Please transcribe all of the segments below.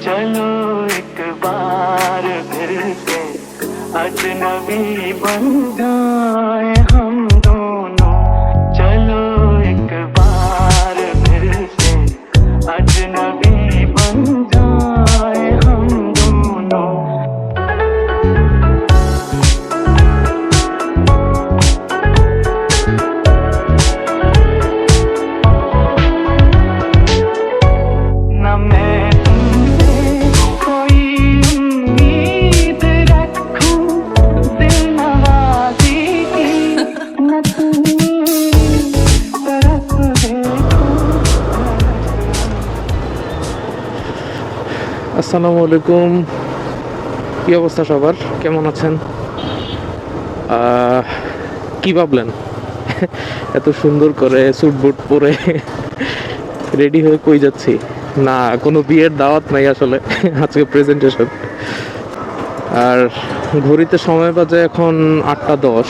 चलो एक बार फिर से अजनबी बन जाए हम दोनों, चलो एक बार फिर से अजनबी बन जाए हम दोनों। न मैं तुमसे कोई उम्मीद रखूं दिल नवाज़ी की, न तुम तरफ देखो। আসসালামু আলাইকুম, কি অবস্থা সবার? কেমন আছেন? কি ভাবলেন এত সুন্দর করে স্যুট বুট পরে রেডি হয়ে কই যাচ্ছি? না, কোনো বিয়ের দাওয়াত নাই আসলে আজকে প্রেজেন্টেশন। আর ঘড়িতে সময় বাজে এখন 8টা 10।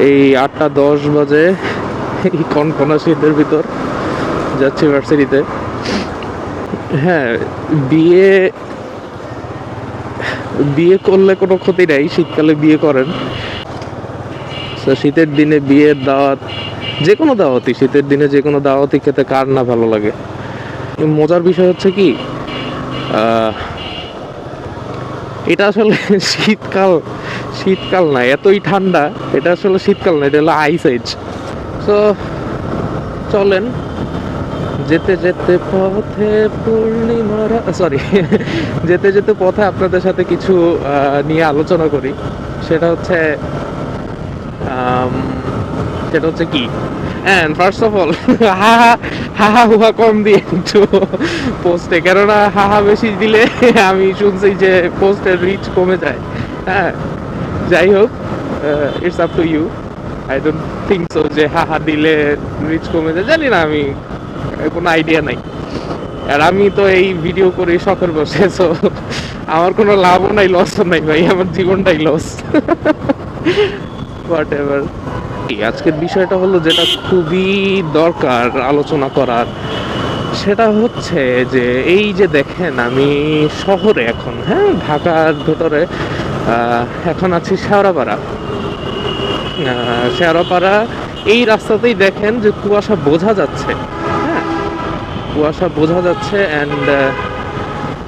এই 8টা 10 বাজে এই কনকনা শীতের ভিতর যাচ্ছি ভার্সিটিতে। হ্যাঁ, বিয়ে বিয়ে করলে কোনো ক্ষতি নাই, শীতকালে বিয়ে করেন। তো শীতের দিনে বিয়ের দাওয়াত, যে কোনো দাওয়াতই, শীতের দিনে যে কোনো দাওয়াতই খেতে কার না ভালো লাগে। মজার বিষয় হচ্ছে কি, এটা আসলে শীতকাল শীতকাল না, এতই ঠান্ডা। এটা আসলে শীতকাল না, এটা হলো আইস এজ। তো চলেন, যেতে যেতে পথে পূর্ণিমারা, সরি, যেতে যেতে পথে আপনাদের সাথে কিছু নিয়ে আলোচনা করি। সেটা হচ্ছে কি, অ্যান্ড ফার্স্ট অফ অল হাহা হুহা কম দিয়ে একটু পোস্টে, কেননা হাহা বেশি দিলে আমি শুনছি যে পোস্টের রিচ কমে যায়। হ্যাঁ, যাই হোক, it's up to you. I don't think so যে হাহা দিলে রিচ কমে যায়, জানি না, আমি কোনো আইডিয়া নাই। আর আমি তো এই ভিডিও করি শখের বসে, সো আমার কোনো লাভও নাই, লসও নাই ভাই, আমার জীবনটাই লস। What ever. আজকের বিষয়টা হলো যেটা খুবই দরকার আলোচনা করার, সেটা হচ্ছে যে এই যে দেখেন আমি শহরে এখন, হ্যাঁ, ঢাকার ভেতরে এখন আছি শেওড়াপাড়া। শেওড়াপাড়া এই রাস্তাতেই দেখেন যে কুয়াশা বোঝা যাচ্ছে, হ্যাঁ, কুয়াশা বোঝা যাচ্ছে। অ্যান্ড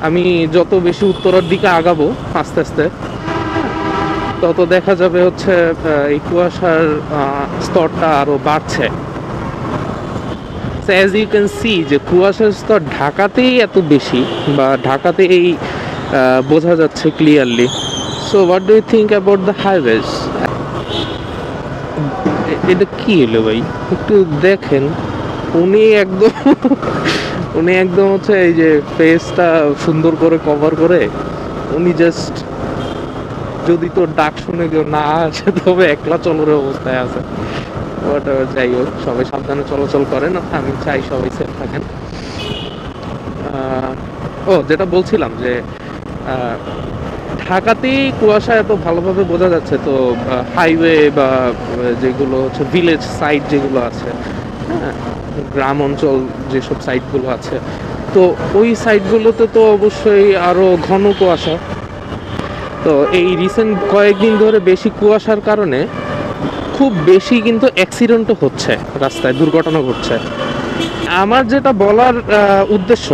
আমি যত বেশি উত্তরের দিকে আগাবো আস্তে আস্তে, তত দেখা যাবে হচ্ছে এই কুয়াশার স্তরটা আরো বাড়ছে। অ্যাজ ইউ ক্যান সি যে কুয়াশার স্তর ঢাকাতেই এত বেশি, বা ঢাকাতে এই বোঝা যাচ্ছে clearly. So what do you think about the highways? এটা কি এলো ভাই, একটু দেখেন। উনি একদম হচ্ছে এই যে ফেসটা সুন্দর করে কভার করে, উনি জাস্ট যদি তোর ডাক শুনে কেউ না আসে তবে একলা চলর অবস্থায় আছে। যাই হোক, সবাই সাবধানে চলাচল করেন, আমি চাই সবাই সেফ থাকেন। যেটা বলছিলাম যে ঢাকাতেই কুয়াশা এত ভালোভাবে বোঝা যাচ্ছে, তো হাইওয়ে বা যেগুলো হচ্ছে ভিলেজ সাইড যেগুলো আছে, হ্যাঁ, গ্রাম অঞ্চল যেসব সাইডগুলো আছে, তো ওই সাইডগুলোতে তো অবশ্যই আরো ঘন কুয়াশা। তো এই রিসেন্ট কয়েকদিন ধরে বেশি কুয়াশার কারণে খুব বেশি কিন্তু অ্যাক্সিডেন্টও হচ্ছে, রাস্তায় দুর্ঘটনা ঘটছে। আমার যেটা বলার উদ্দেশ্য,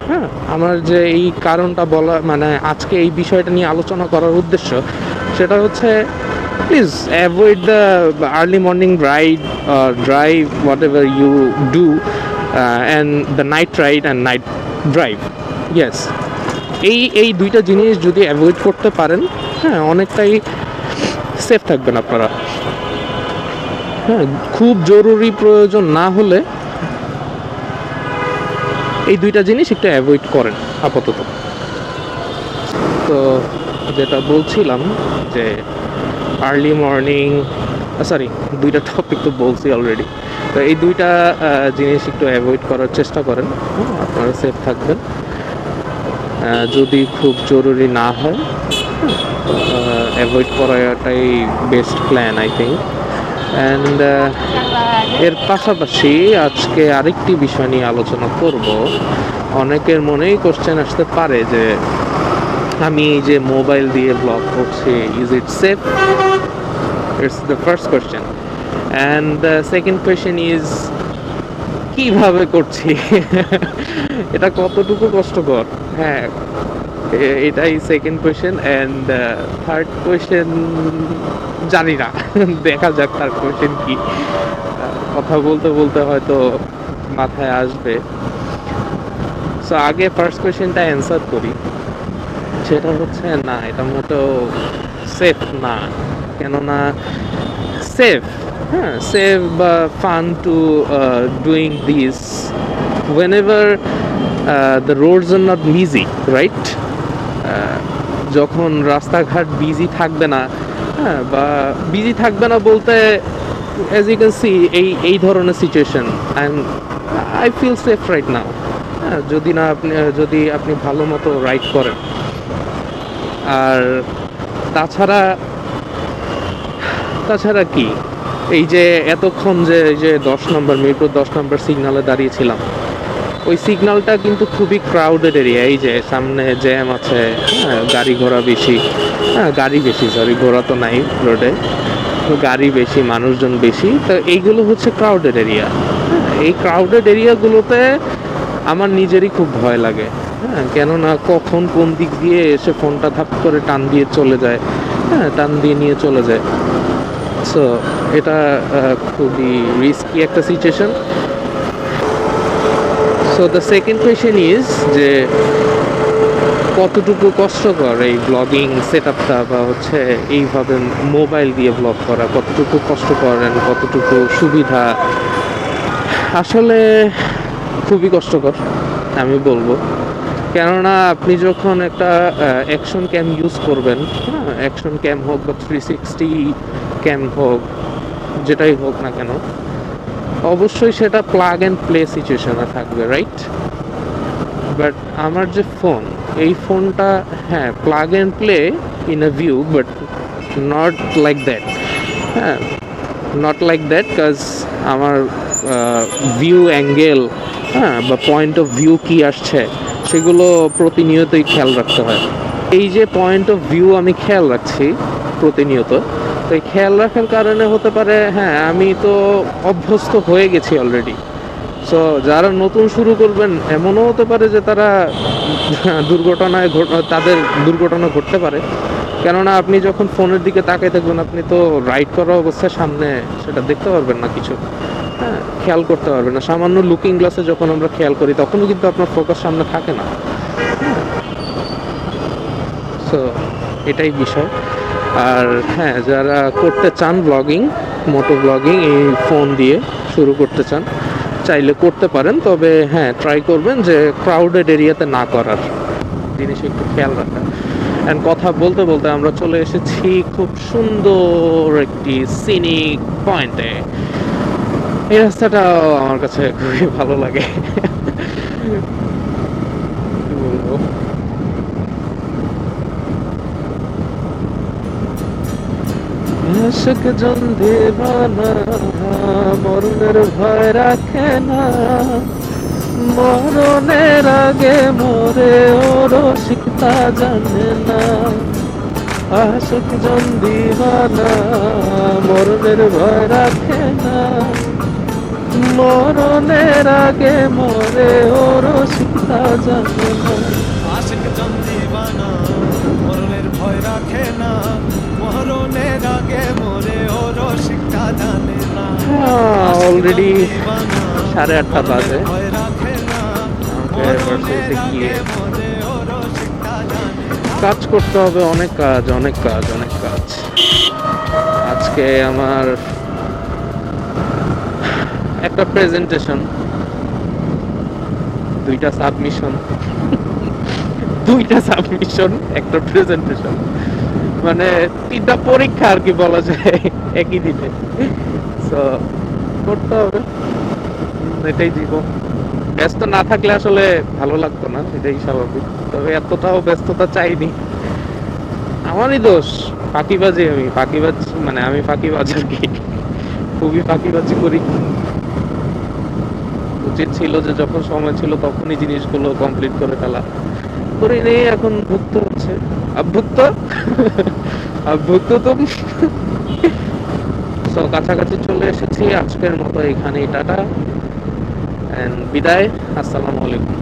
হ্যাঁ, আমার যে এই কারণটা বলা, মানে আজকে এই বিষয়টা নিয়ে আলোচনা করার উদ্দেশ্য, সেটা হচ্ছে please avoid the early morning ride drive, whatever you do, and the night ride and night drive. Yes, এই দুইটা জিনিস যদি অ্যাভয়েড করতে পারেন, হ্যাঁ, অনেকটাই সেফ থাকবেন আপনারা। হ্যাঁ, খুব জরুরি প্রয়োজন না হলে এই দুইটা জিনিস একটু অ্যাভয়েড করেন আপাতত। তো যেটা বলছিলাম যে আর্লি মর্নিং, সরি, দুইটা টপিক তো বলছি অলরেডি। তো এই দুইটা জিনিস একটু অ্যাভয়েড করার চেষ্টা করেন, আপনারা সেফ থাকবেন। যদি খুব জরুরি না হয়, অ্যাভয়েড করাটাই best plan I think. And এর পাশাপাশি আজকে আরেকটি বিষয় নিয়ে আলোচনা করব, অনেকের মনেই কোশ্চেন আসতে পারে যে আমি এই যে মোবাইল দিয়ে ব্লগ করছি, is it safe? It's the first question. And the second question is কিভাবে করছি এটা কতটুকু কষ্টকর। হ্যাঁ, এটাই second question. And third question জানি না দেখা যাক থার্ড কোয়েশ্চেন কি। কথা বলতে বলতে হয়তো মাথায় আসবে। সো আগে ফার্স্ট কোয়েশ্চেনটা অ্যান্সার করি, সেটা হচ্ছে না, এটা মোটেও সেফ না। কেননা সেফ, হ্যাঁ, সেফ বা fun to doing this whenever the roads are not busy, right? যখন রাস্তাঘাট বিজি থাকবে না, হ্যাঁ, বা বিজি থাকবে না বলতে as you can see এই ধরনের situation, and I feel safe right now. হ্যাঁ, যদি আপনি ভালো মতো রাইড করেন। আর তাছাড়া তাছাড়া কি, এই যে এতক্ষণ যে 10 নম্বর মিরপুর 10 নম্বর সিগনালে দাঁড়িয়েছিলাম, ওই সিগন্যালটা কিন্তু খুবই ক্রাউডেড এরিয়া। এই যে সামনে জ্যাম আছে, হ্যাঁ, গাড়ি ঘোড়া বেশি, হ্যাঁ গাড়ি বেশি, সরি ঘোড়া তো নাই রোডে, তো গাড়ি বেশি, মানুষজন বেশি, তো এইগুলো হচ্ছে ক্রাউডেড এরিয়া। এই ক্রাউডেড এরিয়াগুলোতে আমার নিজেরই খুব ভয় লাগে, হ্যাঁ, কেননা কখন কোন দিক দিয়ে এসে ফোনটা ধাপ করে টান দিয়ে চলে যায়, হ্যাঁ, টান দিয়ে নিয়ে চলে যায়। সো এটা খুবই রিস্কি একটা situation. So the second question is যে কতটুকু কষ্টকর এই ব্লগিং সেট আপটা, বা হচ্ছে এইভাবে মোবাইল দিয়ে ব্লগ করা কতটুকু কষ্টকর and কতটুকু সুবিধা। আসলে খুবই কষ্টকর আমি বলবো, কেননা আপনি যখন একটা অ্যাকশন ক্যাম ইউজ করবেন, হ্যাঁ, অ্যাকশন ক্যাম হোক বা 360 ক্যাম হোক, যেটাই হোক না কেন, অবশ্যই সেটা প্লাগ অ্যান্ড প্লে সিচুয়েশনে থাকবে, রাইট? বাট আমার যে ফোন, এই ফোনটা হ্যাঁ plug and play in a view, but not like that. হ্যাঁ, নট লাইক দ্যাট, কাজ আমার ভিউ অ্যাঙ্গেল, হ্যাঁ, বা পয়েন্ট অফ ভিউ কি আসছে সেগুলো প্রতিনিয়তই খেয়াল রাখতে হয়। এই যে পয়েন্ট অফ ভিউ আমি খেয়াল রাখছি প্রতিনিয়ত, তো এই খেয়াল রাখার কারণে হতে পারে, হ্যাঁ, আমি তো অভ্যস্ত হয়ে গেছি অলরেডি। সো যারা নতুন শুরু করবেন, এমনও হতে পারে যে তারা তাদের দুর্ঘটনা ঘটতে পারে, কেননা আপনি যখন ফোনের দিকে তাকাই থাকবেন, আপনি তো রাইড করা অবস্থায় সামনে সেটা দেখতে পারবেন না, কিছু, হ্যাঁ, খেয়াল করতে পারবেন না। সামান্য লুকিং গ্লাসে যখন আমরা খেয়াল করি, তখনও কিন্তু আপনার ফোকাস সামনে থাকে না। সো এটাই বিষয়। আর হ্যাঁ, যারা করতে চান ব্লগিং, মোটো ব্লগিং এই ফোন দিয়ে শুরু করতে চান, চাইলে করতে পারেন, তবে হ্যাঁ ট্রাই করবেন যে ক্রাউডেড এরিয়াতে না করার, জিনিস একটু খেয়াল রাখা। অ্যান্ড কথা বলতে বলতে আমরা চলে এসেছি খুব সুন্দর একটি সিনিক পয়েন্টে। এই রাস্তাটাও আমার কাছে খুবই ভালো লাগে। কি বলবো, আশিক জন দেওয়ানা মরণের ভয় রাখে না, মরণের আগে মরে ওরও শিখতা জানে না। আশিক জন দিওয়ানা মরণের ভয় রাখে না, মরণের আগে মরে ওরও শিখতা জানে না। আশিক জন দিওয়ানা মরণের ভয় রাখে না, মরণের আগে মরে ওর শিক্ষা জানে না। অলরেডি 8:30 বাজে, ভয় রাখে না, আমাকে ভার্সিটিতে গিয়ে মরে ওর শিক্ষা জানে না। কাজ করতে হবে, অনেক কাজ, অনেক কাজ, অনেক কাজ। আজকে আমার একটা প্রেজেন্টেশন, 2টা সাবমিশন, 2টা সাবমিশন, একটা প্রেজেন্টেশন, মানে 3টা পরীক্ষা আর কি বলা যায় একই দিনে। সো করতে হবে, এটাই জীবন। ব্যস্ত না থাকলে আসলে ভালো লাগতো না, এটাই স্বাভাবিক। তবে এতটাও ব্যস্ততা চাইনি, আমারই দোষ, ফাঁকিবাজি। আমি ফাঁকিবাজ আর কি, খুবই ফাঁকিবাজি করি। উচিত ছিল যে যখন সময় ছিল তখনই জিনিসগুলো কমপ্লিট করে ফেলা। করে নিয়ে এখন ভুক্ত হচ্ছে, আভুক্ত আভুক্ত তো। সো কাছাকাছি চলে এসেছি, আজকের মতো এখানেই টাটা এন্ড বিদায়, আসসালামু আলাইকুম।